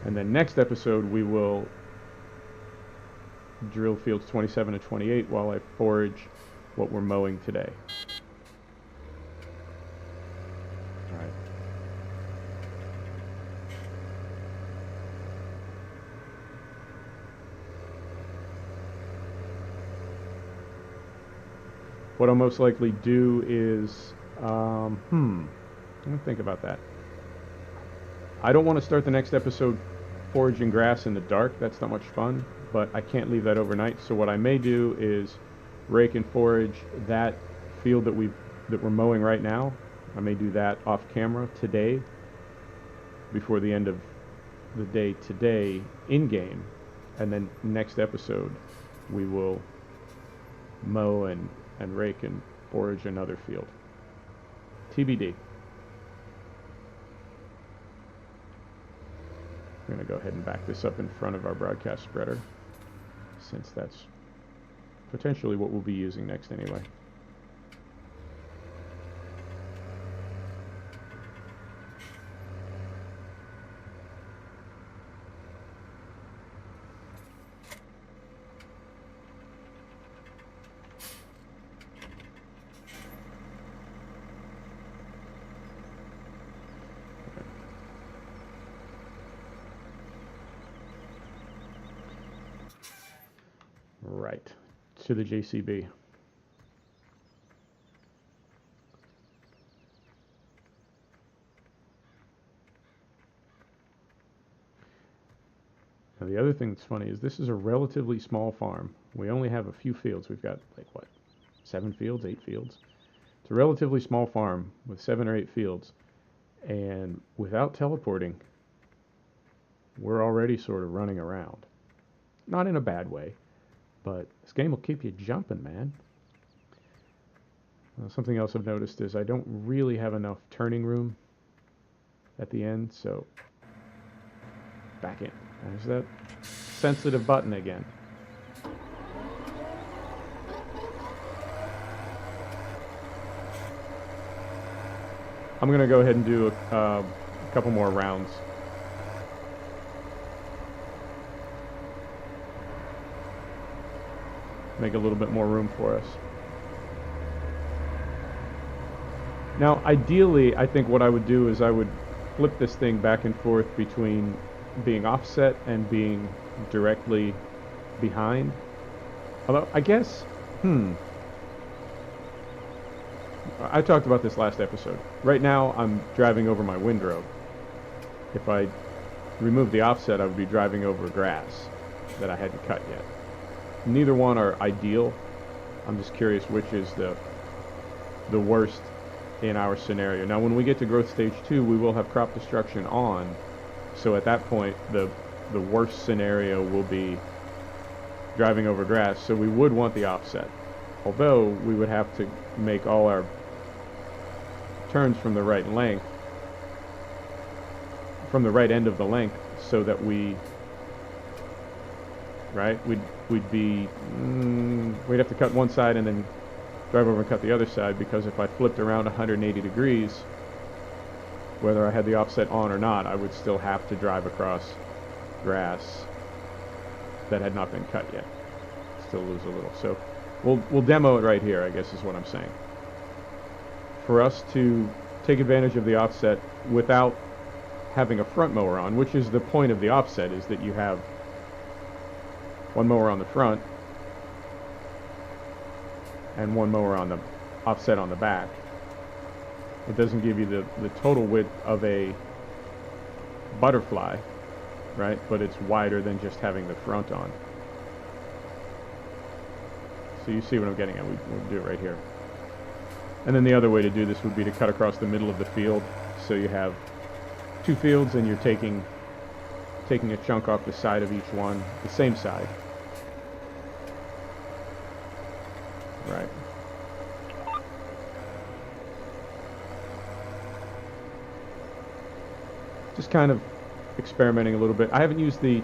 And then next episode, we will drill fields 27 and 28 while I forage what we're mowing today. All right. What I'll most likely do is, let me think about that. I don't want to start the next episode foraging grass in the dark. That's not much fun, but I can't leave that overnight. So what I may do is rake and forage that field that we're mowing right now. I may do that off camera today, before the end of the day today in game, and then next episode we will mow and rake and forage another field. TBD. We're going to go ahead and back this up in front of our broadcast spreader, since that's potentially what we'll be using next anyway. Right, to the JCB. Now the other thing that's funny is this is a relatively small farm. We only have a few fields. We've got like what, 7 fields, 8 fields. It's a relatively small farm with 7 or 8 fields, and without teleporting, we're already sort of running around. Not in a bad way, but this game will keep you jumping, man. Something else I've noticed is I don't really have enough turning room at the end, so back in. There's that sensitive button again. I'm going to go ahead and do a couple more rounds. Make a little bit more room for us. Now, ideally, I think what I would do is I would flip this thing back and forth between being offset and being directly behind. Although, I guess, I talked about this last episode. Right now, I'm driving over my windrow. If I remove the offset, I would be driving over grass that I hadn't cut yet. Neither one are ideal. I'm just curious which is the worst in our scenario. Now, when we get to growth stage 2, we will have crop destruction on. So at that point, the worst scenario will be driving over grass. So we would want the offset. Although we would have to make all our turns from the right length, from the right end of the length, so that we'd have to cut one side and then drive over and cut the other side, because if I flipped around 180 degrees, whether I had the offset on or not, I would still have to drive across grass that had not been cut yet. Still lose a little. So we'll demo it right here, I guess is what I'm saying. For us to take advantage of the offset without having a front mower on, which is the point of the offset, is that you have one mower on the front and one mower on the offset on the back. It doesn't give you the total width of a butterfly, right? But it's wider than just having the front on. So you see what I'm getting at. We'll do it right here. And then the other way to do this would be to cut across the middle of the field. So you have 2 fields and you're taking taking a chunk off the side of each one, the same side. Right. Just kind of experimenting a little bit. I haven't used the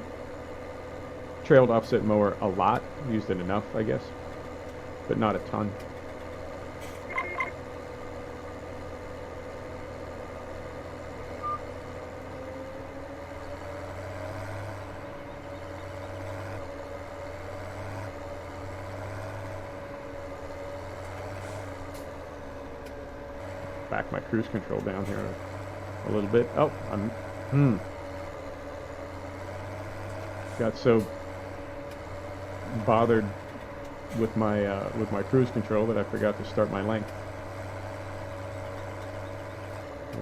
trailed offset mower a lot. I've used it enough, I guess, but not a ton. Back my cruise control down here a little bit. Oh, got so bothered with my cruise control that I forgot to start my length.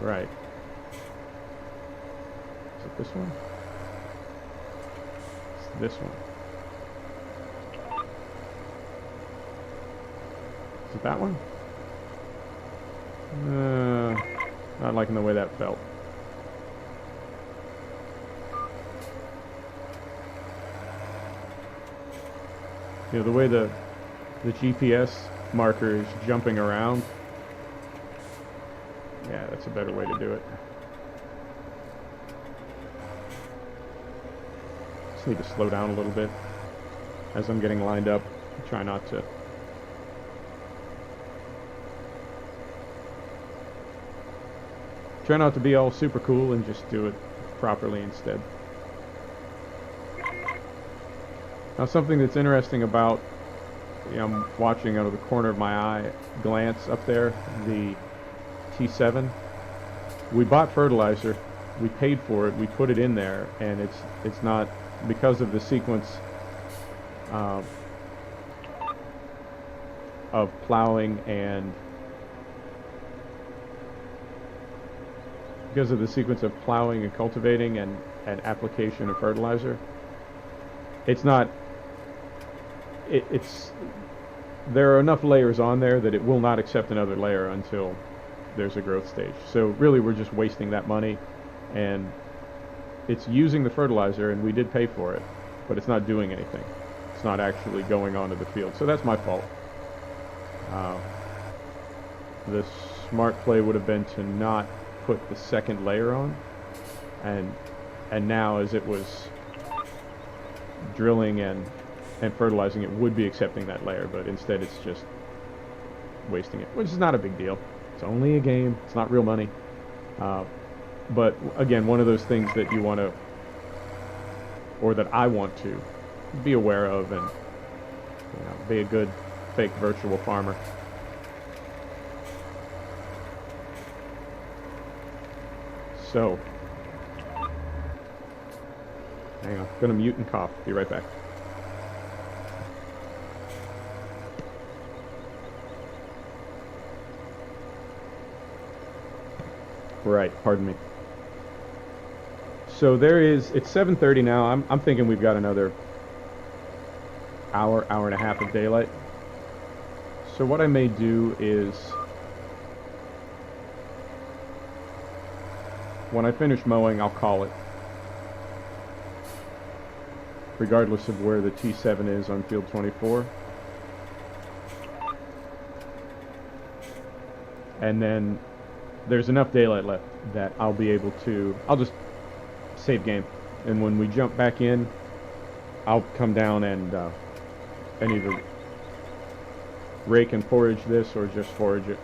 Right. Is it this one? It's this one. Is it that one? Not liking the way that felt. You know, the way the GPS marker is jumping around. Yeah, that's a better way to do it. Just need to slow down a little bit as I'm getting lined up. Try not to. Try not to be all super cool and just do it properly instead. Now, something that's interesting about, you know, I'm watching out of the corner of my eye, glance up there, the T7. We bought fertilizer, we paid for it, we put it in there, and it's not, because of the sequence of plowing and cultivating and application of fertilizer, it's not, there are enough layers on there that it will not accept another layer until there's a growth stage. So really we're just wasting that money, and it's using the fertilizer, and we did pay for it, but it's not doing anything. It's not actually going onto the field. So that's my fault. The smart play would have been to not put the second layer on, and now as it was drilling and fertilizing, it would be accepting that layer, but instead it's just wasting it, which is not a big deal. It's only a game. It's not real money. But again, one of those things that you want to, or that I want to be aware of, and you know, be a good fake virtual farmer. So, hang on, I'm gonna mute and cough. Be right back. Right, pardon me. So it's 7:30 now. I'm thinking we've got another hour and a half of daylight. So what I may do is, when I finish mowing, I'll call it, regardless of where the T7 is on field 24. And then there's enough daylight left that I'll be able to, I'll just save game. And when we jump back in, I'll come down and either rake and forage this or just forage it.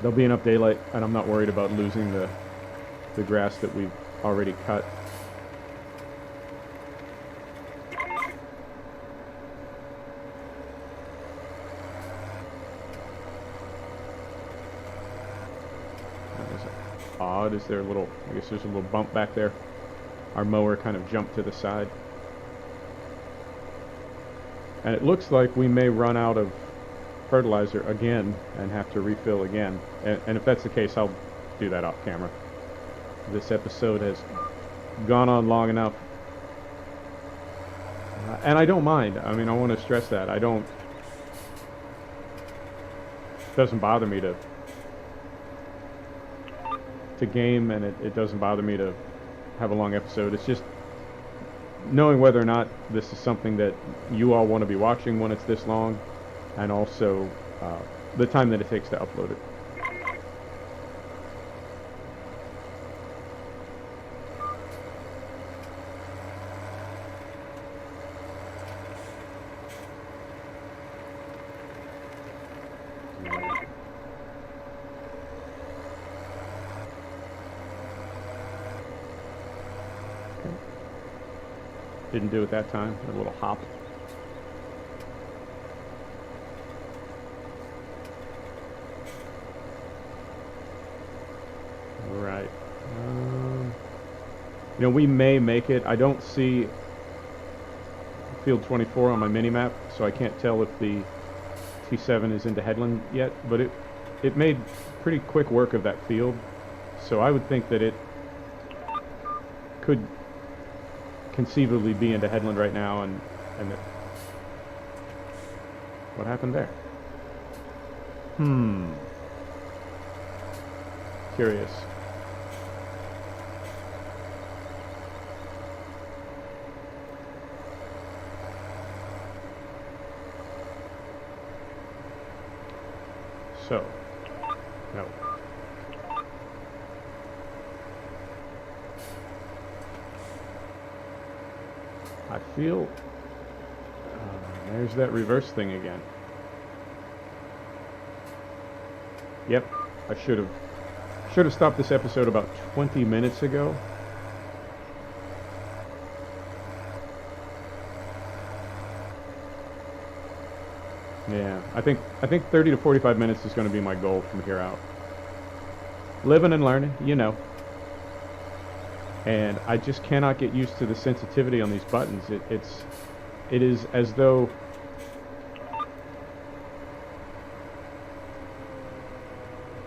There'll be enough daylight, and I'm not worried about losing the grass that we've already cut. Odd, is there a little, I guess there's a little bump back there. Our mower kind of jumped to the side. And it looks like we may run out of fertilizer again and have to refill again. And if that's the case, I'll do that off camera. This episode has gone on long enough. And I don't mind. I mean, I want to stress that. It doesn't bother me to game, and it doesn't bother me to have a long episode. It's just knowing whether or not this is something that you all want to be watching when it's this long, and also the time that it takes to upload it. Didn't do it that time. A little hop. Right. You know, we may make it. I don't see field 24 on my mini-map, so I can't tell if the T7 is into headland yet, but it made pretty quick work of that field, so I would think that it could conceivably be into headland right now, and what happened there? Curious. So, no. I feel there's that reverse thing again. Yep, I should have stopped this episode about 20 minutes ago. Yeah, I think 30 to 45 minutes is going to be my goal from here out. Living and learning, you know. And I just cannot get used to the sensitivity on these buttons. It is as though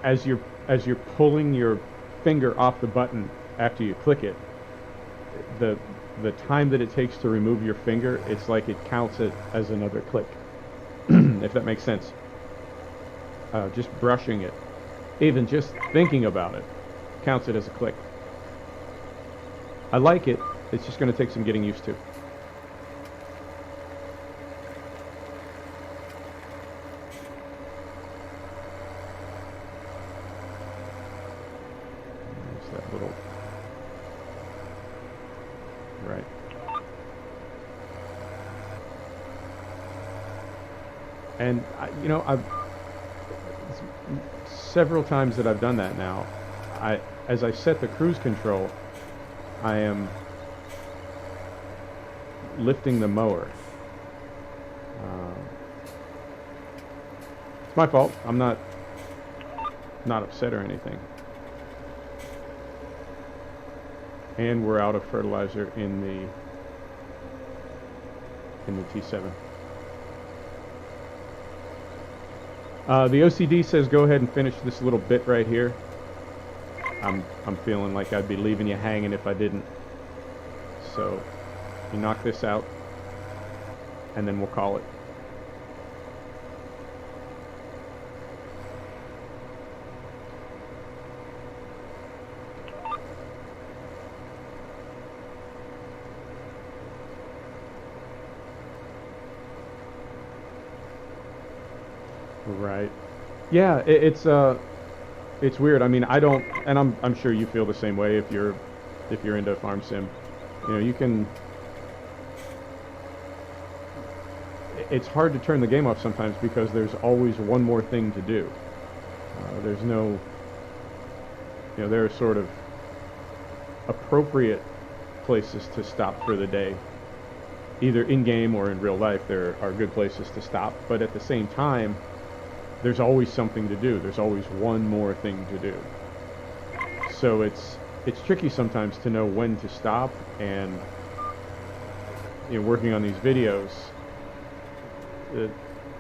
as you're pulling your finger off the button after you click it, the time that it takes to remove your finger, it's like it counts it as another click. If that makes sense. Just brushing it, even just thinking about it, counts it as a click. I like it, it's just going to take some getting used to. There's that little... Right. And, you know, several times that I've done that now, as I set the cruise control, I am lifting the mower. It's my fault. I'm not upset or anything. And we're out of fertilizer in the T7. The OCD says go ahead and finish this little bit right here. I'm feeling like I'd be leaving you hanging if I didn't. So, you knock this out, and then we'll call it. Right. Yeah, it's weird. I mean, I don't, and I'm sure you feel the same way if you're into farm sim. You know, you can. It's hard to turn the game off sometimes because there's always one more thing to do. There's no, you know, there are sort of appropriate places to stop for the day. Either in game or in real life, there are good places to stop. But at the same time, there's always something to do. There's always one more thing to do. So it's tricky sometimes to know when to stop, and you know, working on these videos, the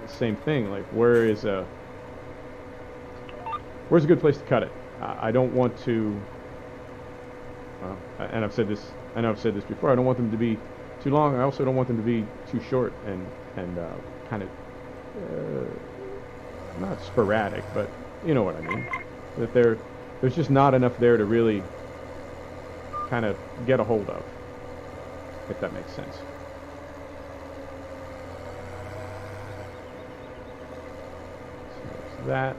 same thing. Like, where's a good place to cut it? I don't want to, and I've said this. I know I've said this before. I don't want them to be too long. I also don't want them to be too short and kind of. Not sporadic, but you know what I mean. That there's just not enough there to really kind of get a hold of, if that makes sense. So there's that.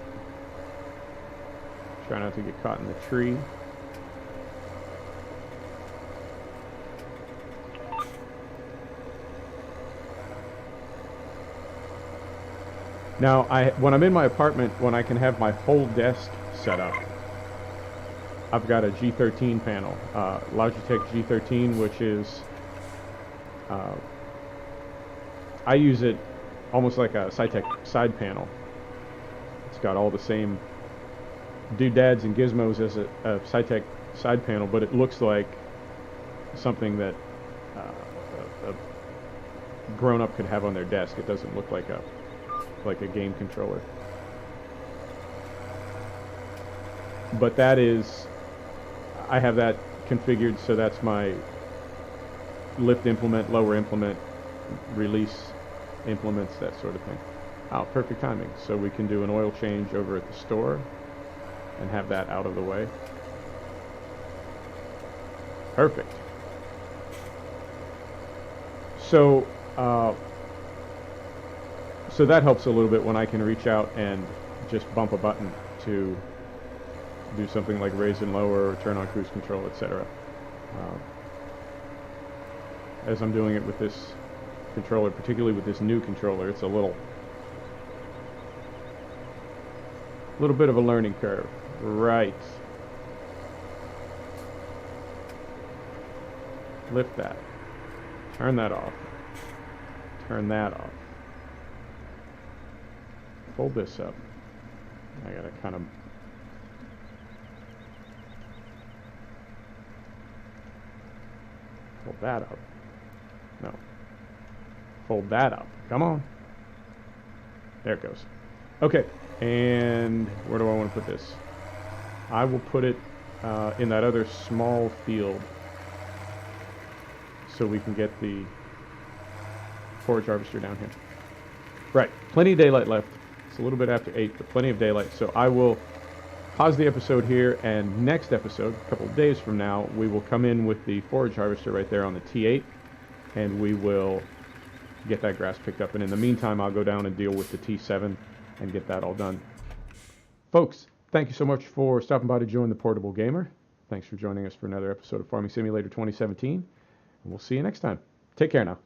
Try not to get caught in the tree. Now, when I'm in my apartment, when I can have my whole desk set up, I've got a G13 panel, Logitech G13, which is, I use it almost like a Cytec side panel. It's got all the same doodads and gizmos as a Cytec side panel, but it looks like something that a grown-up could have on their desk. It doesn't look like a game controller. But that is, I have that configured, so that's my lift implement, lower implement, release implements, that sort of thing. Oh, perfect timing. So we can do an oil change over at the store and have that out of the way. Perfect. So, so that helps a little bit when I can reach out and just bump a button to do something like raise and lower, or turn on cruise control, etc. As I'm doing it with this controller, particularly with this new controller, it's a little bit of a learning curve. Right. Lift that. Turn that off. Turn that off. Fold this up. I gotta kind of fold that up. No. Fold that up. Come on. There it goes. Okay. And where do I want to put this? I will put it in that other small field so we can get the forage harvester down here. Right. Plenty of daylight left. It's a little bit after 8, but plenty of daylight. So I will pause the episode here, and next episode, a couple of days from now, we will come in with the forage harvester right there on the T8, and we will get that grass picked up. And in the meantime, I'll go down and deal with the T7 and get that all done. Folks, thank you so much for stopping by to join the Portable Gamer. Thanks for joining us for another episode of Farming Simulator 2017, and we'll see you next time. Take care now.